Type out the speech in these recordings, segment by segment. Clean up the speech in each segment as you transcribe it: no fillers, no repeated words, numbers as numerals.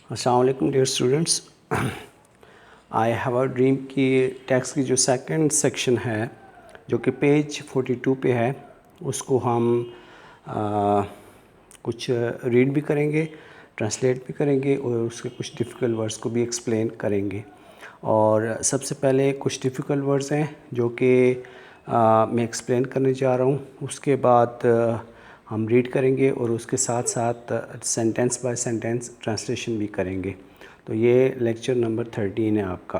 السلام علیکم dear students. I have a dream کی ٹیکسٹ کی جو سیکنڈ سیکشن ہے جو کہ پیج 42 پہ ہے, اس کو ہم کچھ ریڈ بھی کریں گے, ٹرانسلیٹ بھی کریں گے اور اس کے کچھ ڈیفیکلٹ ورڈز کو بھی ایکسپلین کریں گے. اور سب سے پہلے کچھ ڈیفیکلٹ ورڈز ہیں جو کہ میں ایکسپلین کرنے جا رہا ہوں, اس کے بعد ہم ریڈ کریں گے اور اس کے ساتھ ساتھ سینٹینس بائی سینٹینس ٹرانسلیشن بھی کریں گے. تو یہ لیکچر نمبر 13 ہے آپ کا.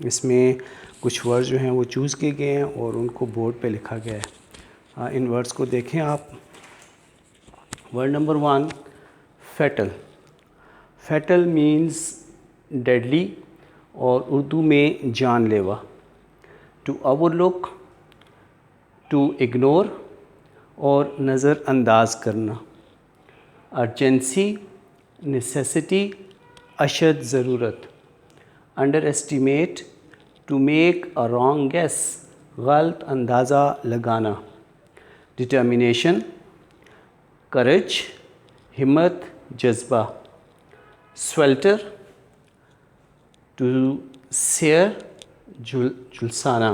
اس میں کچھ ورڈز جو ہیں وہ چوز کیے گئے ہیں اور ان کو بورڈ پہ لکھا گیا ہے. ان ورڈز کو دیکھیں آپ. Word number 1 fatal. Fatal means deadly اور اردو میں جان لیوا. To overlook, to ignore اور نظر انداز کرنا. ارجنسی, نیسیسٹی, اشد ضرورت. Underestimate, to make a wrong guess, غلط اندازہ لگانا. ڈٹرمینیشن, کرج, ہمت, جذبہ. سویلٹر, ٹو سیئر, جھلسانا.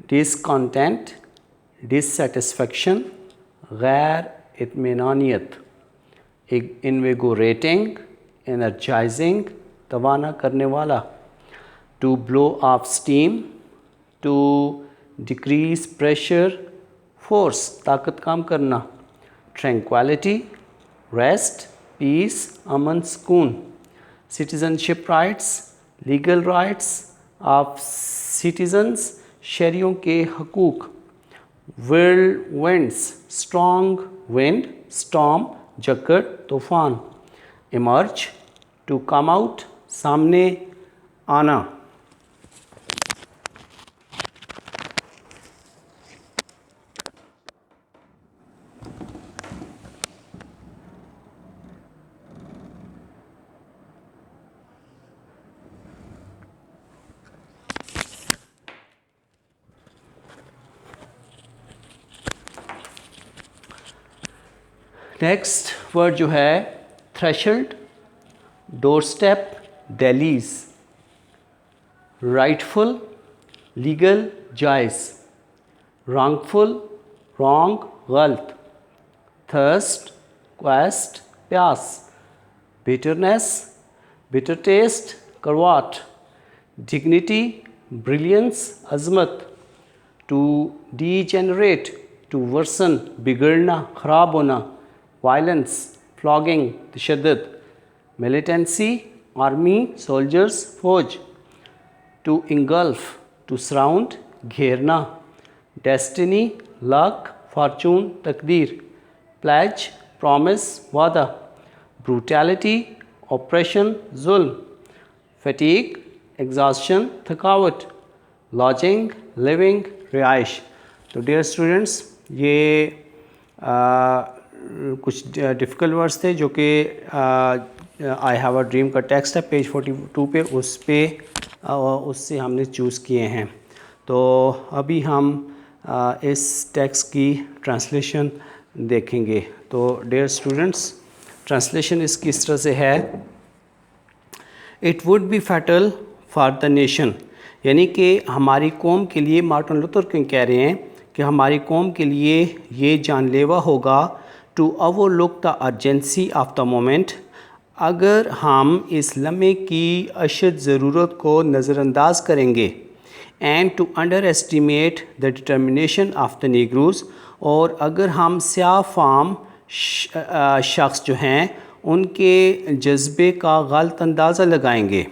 ڈسکنٹینٹ, ڈسسیٹسفیکشن, غیر اطمینانیت. انویگوریٹنگ, انرجائزنگ, توانا کرنے والا. To blow off steam, to decrease pressure, force, طاقت کام کرنا. ٹرینکویلٹی, ریسٹ, پیس, امن, سکون. Citizenship rights, legal rights of citizens, شہریوں کے حقوق. Whirlwinds, strong wind, storm, جھکڑ, طوفان. ایمرج, ٹو کم آؤٹ, سامنے آنا. نیکسٹ ورڈ جو ہے تھریشلڈ, ڈور اسٹیپ, دہلیز. رائٹفل, لیگل, جائز. رانگفل, رانگ, غلط. تھرسٹ, کویسٹ, پیاس. بیٹرنیس, بیٹر ٹیسٹ, کڑواہٹ. ڈگنیٹی, بریلینس, عظمت. To degenerate, to worsen, بگڑنا, خراب ہونا. وائلنس, فلاگنگ, تشدد. ملیٹنسی, آرمی, سولجرز, فوج. ٹو انگلف, ٹو سراؤنڈ, گھیرنا. ڈیسٹنی, لک, فارچون, تقدیر. پلیج, پرومس, وعدہ. بروٹیلٹی, آپریشن, ظلم. فٹیگ, ایگزاسشن, تھکاوٹ. لاجنگ, لیونگ, رہائش. تو ڈیئر اسٹوڈنٹس, یہ کچھ ڈیفیکلٹ ورڈز تھے جو کہ آئی ہیو اے ڈریم کا ٹیکسٹ ہے پیج 42 پہ, اس سے ہم نے چوز کیے ہیں. تو ابھی ہم اس ٹیکسٹ کی ٹرانسلیشن دیکھیں گے. تو ڈیئر اسٹوڈنٹس, ٹرانسلیشن اس کی اس طرح سے ہے. It would be fatal for the nation, یعنی کہ ہماری قوم کے لیے, مارٹن لوتھر کنگ کہہ رہے ہیں کہ ہماری قوم کے لیے یہ جان لیوا ہوگا. To overlook the urgency of the moment, اگر ہم اس لمحے کی اشد ضرورت کو نظر انداز کریں گے. And to under estimate the determination of the نیگروز, اور اگر ہم سیاہ فام شخص جو ہیں ان کے جذبے کا غلط اندازہ لگائیں گے.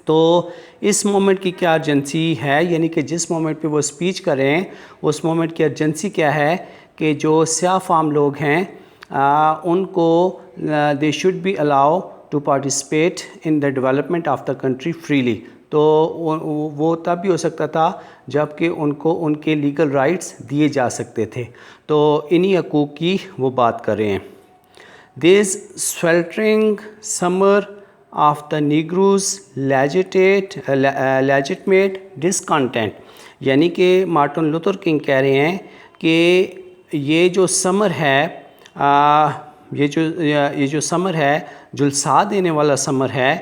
تو اس مومنٹ کی کیا ارجنسی ہے, یعنی کہ جس مومنٹ پہ وہ اسپیچ کر رہے ہیں اس مومنٹ کی ارجنسی کیا ہے کہ جو سیاہ فام لوگ ہیں ان کو they should be allowed to participate in the development of the country freely. تو وہ تب بھی ہو سکتا تھا جب کہ ان کو ان کے لیگل رائٹس دیے جا سکتے تھے. تو انہی حقوق کی وہ بات کر رہے ہیں. دس sweltering summer of the Negroes legitimate discontent, یعنی کہ مارٹن لوتھر کنگ کہہ رہے ہیں کہ یہ جو سمر ہے یہ جو سمر ہے جلسا دینے والا سمر ہے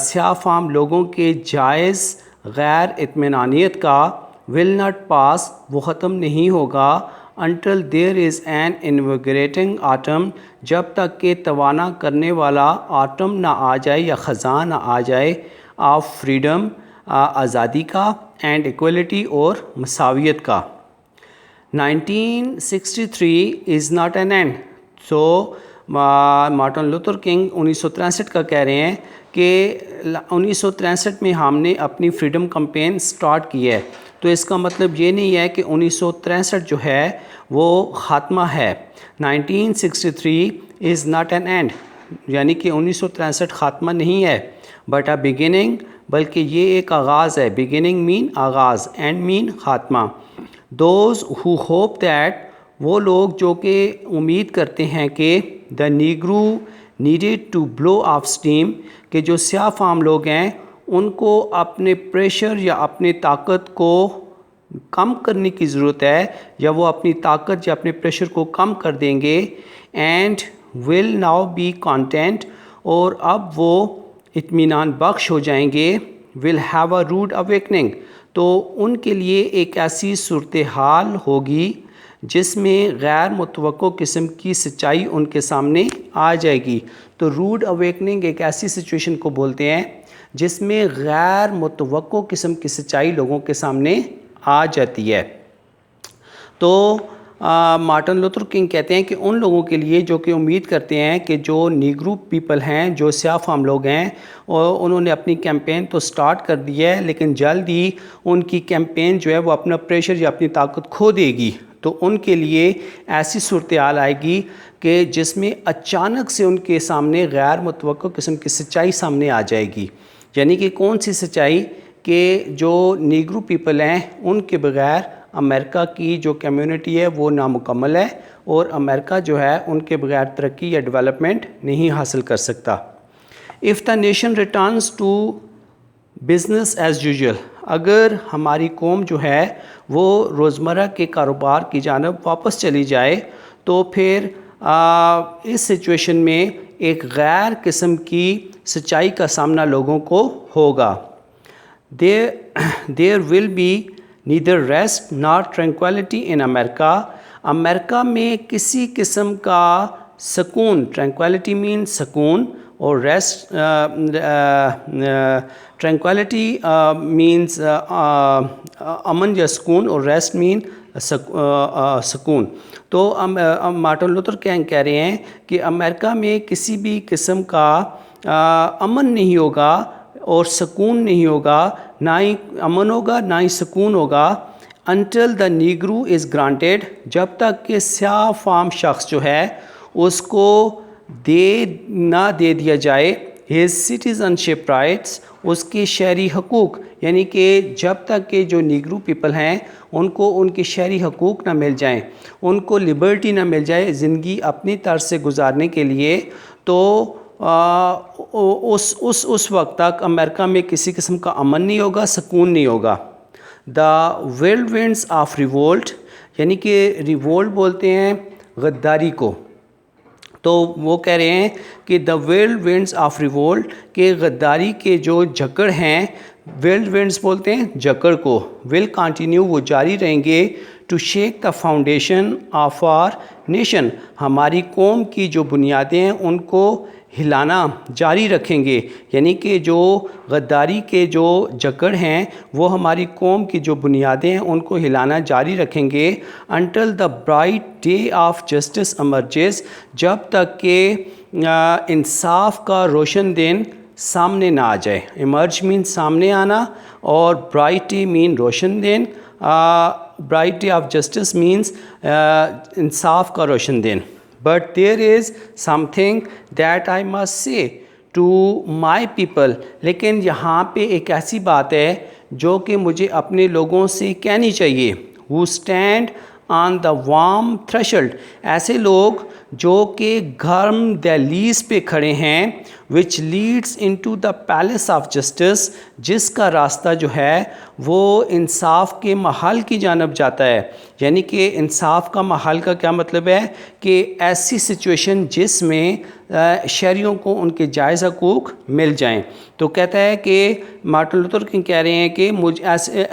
سیاہ فام لوگوں کے جائز غیر اطمینانیت کا ول ناٹ پاس وہ ختم نہیں ہوگا until there is an invigorating autumn جب تک کہ توانا کرنے والا آٹم نہ آ جائے یا خزاں نہ آ جائے آف فریڈم آزادی کا اینڈ ایکویلٹی اور مساویت کا. 1963 is not an and. So Martin Luther king 1963 کا کہہ رہے ہیں کہ 1963 میں ہم نے اپنی فریڈم کمپین سٹارٹ کی ہے. تو اس کا مطلب یہ نہیں ہے کہ 1963 جو ہے وہ خاتمہ ہے. 1963 از ناٹ این اینڈ یعنی کہ 1963 خاتمہ نہیں ہے بٹ اے بگننگ بلکہ یہ ایک آغاز ہے. بگننگ مین آغاز اینڈ مین خاتمہ. دوز ہو ہوپ دیٹ وہ لوگ جو کہ امید کرتے ہیں کہ the negro needed to blow off steam کہ جو سیاہ فام لوگ ہیں ان کو اپنے پریشر یا اپنی طاقت کو کم کرنے کی ضرورت ہے یا وہ اپنی طاقت یا اپنے پریشر کو کم کر دیں گے. And will now be content اور اب وہ اطمینان بخش ہو جائیں گے. Will have a rude awakening تو ان کے لیے ایک ایسی صورتحال ہوگی جس میں غیر متوقع قسم کی سچائی ان کے سامنے آ جائے گی. تو روڈ اویکننگ ایک ایسی سچویشن کو بولتے ہیں جس میں غیر متوقع قسم کی سچائی لوگوں کے سامنے آ جاتی ہے. تو مارٹن لوتھر کنگ کہتے ہیں کہ ان لوگوں کے لیے جو کہ امید کرتے ہیں کہ جو نیگرو پیپل ہیں جو سیاہ فام لوگ ہیں اور انہوں نے اپنی کیمپین تو سٹارٹ کر دی ہے لیکن جلد ہی ان کی کیمپین جو ہے وہ اپنا پریشر یا اپنی طاقت کھو دے گی. تو ان کے لیے ایسی صورتحال آئے گی کہ جس میں اچانک سے ان کے سامنے غیر متوقع قسم کی سچائی سامنے آ جائے گی. یعنی کہ کون سی سچائی کہ جو نیگرو پیپل ہیں ان کے بغیر امریکہ کی جو کمیونٹی ہے وہ نامکمل ہے اور امریکہ جو ہے ان کے بغیر ترقی یا ڈیولپمنٹ نہیں حاصل کر سکتا. If the nation returns to business as usual اگر ہماری قوم جو ہے وہ روزمرہ کے کاروبار کی جانب واپس چلی جائے تو پھر اس سچویشن میں ایک غیر قسم کی سچائی کا سامنا لوگوں کو ہوگا. دیر ول بی نیدر ریسٹ نار ٹرینکویلٹی ان امریکہ. امریکہ میں کسی قسم کا سکون ٹرینکویلٹی مین سکون اور ریسٹ ٹرینکویلٹی مینز امن یا سکون اور ریسٹ مین سکون. تو مارٹن لوتھر کنگ کہہ رہے ہیں کہ امریکہ میں کسی بھی قسم کا امن نہیں ہوگا اور سکون نہیں ہوگا. نہ ہی امن ہوگا نہ ہی سکون ہوگا until the negro is granted جب تک کہ سیاہ فام شخص جو ہے اس کو نہ دے دیا جائے his citizenship rights اس کی شہری حقوق. یعنی کہ جب تک کہ جو نیگرو پیپل ہیں ان کو ان کی شہری حقوق نہ مل جائیں ان کو لبرٹی نہ مل جائے زندگی اپنی طرز سے گزارنے کے لیے تو اس وقت تک امریکہ میں کسی قسم کا امن نہیں ہوگا سکون نہیں ہوگا. The world winds of revolt یعنی کہ ریوولٹ بولتے ہیں غداری کو. تو وہ کہہ رہے ہیں کہ the world winds of revolt کہ غداری کے جو جھکڑ ہیں ورلڈ ونڈس بولتے ہیں جھکڑ کو ول کنٹینیو وہ جاری رہیں گے to shake the foundation of our nation ہماری قوم کی جو بنیادیں ہیں ان کو ہلانا جاری رکھیں گے. یعنی کہ جو غداری کے جو جکڑ ہیں وہ ہماری قوم کی جو بنیادیں ہیں ان کو ہلانا جاری رکھیں گے until the bright day of justice emerges جب تک کہ انصاف کا روشن دن سامنے نہ آ جائے. ایمرج مین سامنے آنا اور برائٹ ڈے مین روشن دن. Bright day of justice means انصاف کا روشن دن. But there is something that I must say to my people لیکن یہاں پہ ایک ایسی بات ہے جو کہ مجھے اپنے لوگوں سے کہنی چاہیے. who stand on the warm threshold ایسے لوگ جو کہ گرم دہلیز پہ کھڑے ہیں which leads into the palace of justice جس کا راستہ جو ہے وہ انصاف کے محل کی جانب جاتا ہے. یعنی کہ انصاف کا محل کا کیا مطلب ہے کہ ایسی سچویشن جس میں شہریوں کو ان کے جائز حقوق مل جائیں. تو کہتا ہے کہ مارٹن لوتھر کنگ کہہ رہے ہیں کہ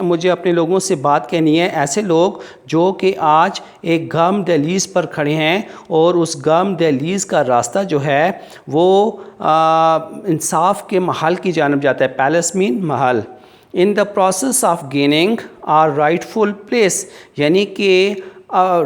مجھے اپنے لوگوں سے بات کہنی ہے، ایسے لوگ جو کہ آج ایک گم دہلیز پر کھڑے ہیں اور اس گم دہلیز کا راستہ جو ہے وہ انصاف کے محل کی جانب جاتا ہے. پیلس مین محل. In the process of gaining our rightful place. یعنی کہ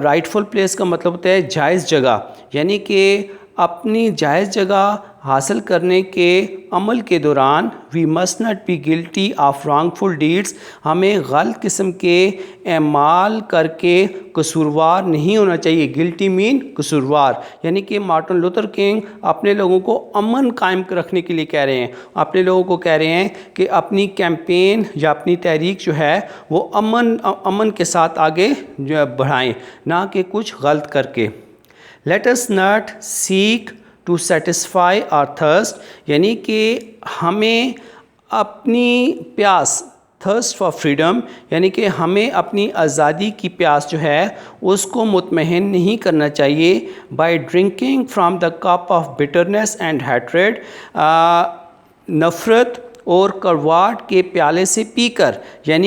رائٹفل پلیس کا مطلب ہوتا ہے جائز جگہ. یعنی کہ اپنی جائز جگہ حاصل کرنے کے عمل کے دوران we must not be guilty of wrongful deeds. ہمیں غلط قسم کے اعمال کر کے قصوروار نہیں ہونا چاہیے. گلٹی مین قصوروار. یعنی کہ مارٹن لوتھر کنگ اپنے لوگوں کو امن قائم رکھنے کے لیے کہہ رہے ہیں. اپنے لوگوں کو کہہ رہے ہیں کہ اپنی کیمپین یا اپنی تحریک جو ہے وہ امن کے ساتھ آگے بڑھائیں، نہ کہ کچھ غلط کر کے. Let us not seek to satisfy our thirst. یعنی کہ ہمیں اپنی پیاس thirst for freedom یعنی کہ ہمیں اپنی آزادی کی پیاس جو ہے اس کو مطمئن نہیں کرنا چاہیے by drinking from the cup of bitterness and hatred. نفرت اور کرواہٹ کے پیالے سے پی کر. یعنی